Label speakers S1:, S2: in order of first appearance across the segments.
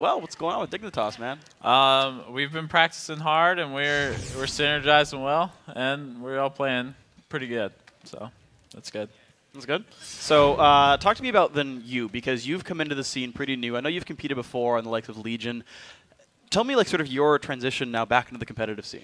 S1: Well, what's going on with Dignitas, man?
S2: We've been practicing hard, and we're synergizing well, and we're all playing pretty good. So that's good.
S1: That's good. So talk to me about then you, because you've come into the scene pretty new. I know you've competed before on the likes of Legion. Tell me, like, sort of your transition now back into the competitive scene.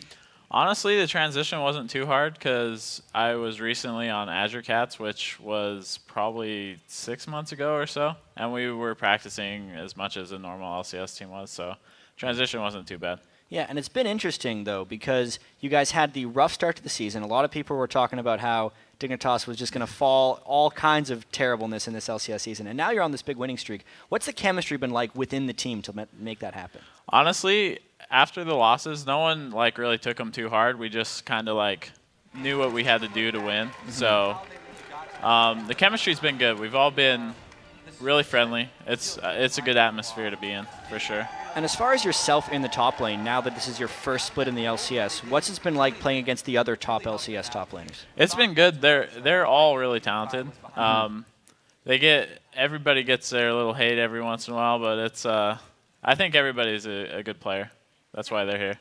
S2: Honestly, the transition wasn't too hard because I was recently on Azure Cats, which was probably 6 months ago or so, and we were practicing as much as a normal LCS team was, so transition wasn't too bad.
S3: Yeah, and it's been interesting, though, because you guys had the rough start to the season. A lot of people were talking about how Dignitas was just going to fall, all kinds of terribleness in this LCS season, and now you're on this big winning streak. What's the chemistry been like within the team to make that happen?
S2: Honestly, after the losses, no one really took them too hard. We just kind of knew what we had to do to win. So the chemistry's been good. We've all been really friendly. It's a good atmosphere to be in, for sure.
S3: And as far as yourself in the top lane, now that this is your first split in the LCS, what's it been like playing against the other top LCS top laners?
S2: It's been good. They're all really talented. Everybody gets their little hate every once in a while, but it's I think everybody's a good player. That's why they're here.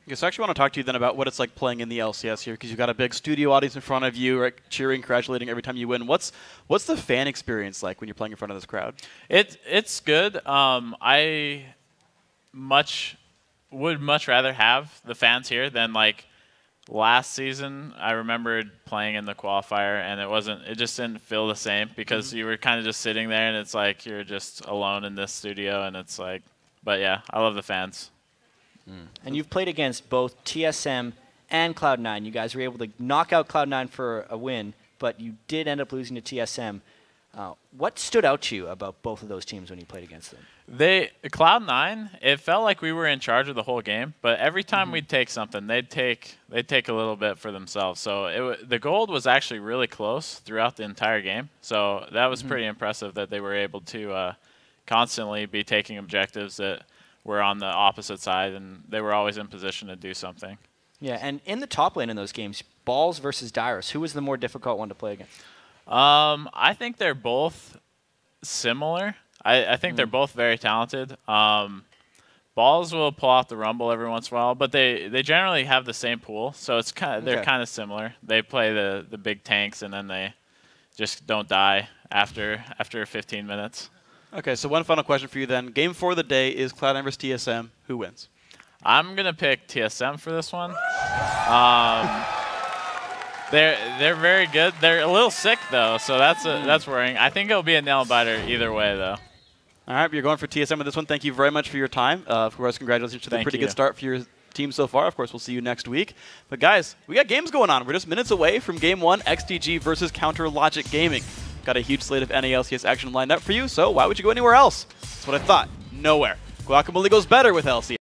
S1: Okay, so I actually want to talk to you then about what it's like playing in the LCS here, because you've got a big studio audience in front of you, right, cheering, congratulating every time you win. What's the fan experience like when you're playing in front of this crowd?
S2: It's good. I would much rather have the fans here than last season. I remembered playing in the qualifier, and it just didn't feel the same because you were kind of just sitting there, and it's like you're just alone in this studio, and it's like, but yeah, I love the fans.
S3: And you've played against both TSM and Cloud9. You guys were able to knock out Cloud9 for a win, but you did end up losing to TSM. What stood out to you about both of those teams when you played against them?
S2: Cloud9, it felt like we were in charge of the whole game, but every time we'd take something, they'd take a little bit for themselves. So the gold was actually really close throughout the entire game. So that was pretty impressive that they were able to constantly be taking objectives that were on the opposite side, and they were always in position to do something.
S3: Yeah, and in the top lane in those games, Balls versus Dyrus, who was the more difficult one to play against?
S2: I think they're both similar. I think they're both very talented. Balls will pull out the Rumble every once in a while, but they generally have the same pool, so it's they're kind of similar. They play the big tanks, and then they just don't die after 15 minutes.
S1: Okay, so one final question for you then. Game 4 of the day is Cloud9 versus TSM. Who wins?
S2: I'm going to pick TSM for this one. They're very good. They're a little sick, though, so that's worrying. I think it'll be a nail-biter either way, though.
S1: All right, you're going for TSM with this one. Thank you very much for your time. Of course, congratulations to the pretty good start for your team so far. Of course, we'll see you next week. But, guys, we got games going on. We're just minutes away from Game 1, XDG versus Counter Logic Gaming. Got a huge slate of NALCS action lined up for you, so why would you go anywhere else? That's what I thought. Nowhere. Guacamole goes better with LCS.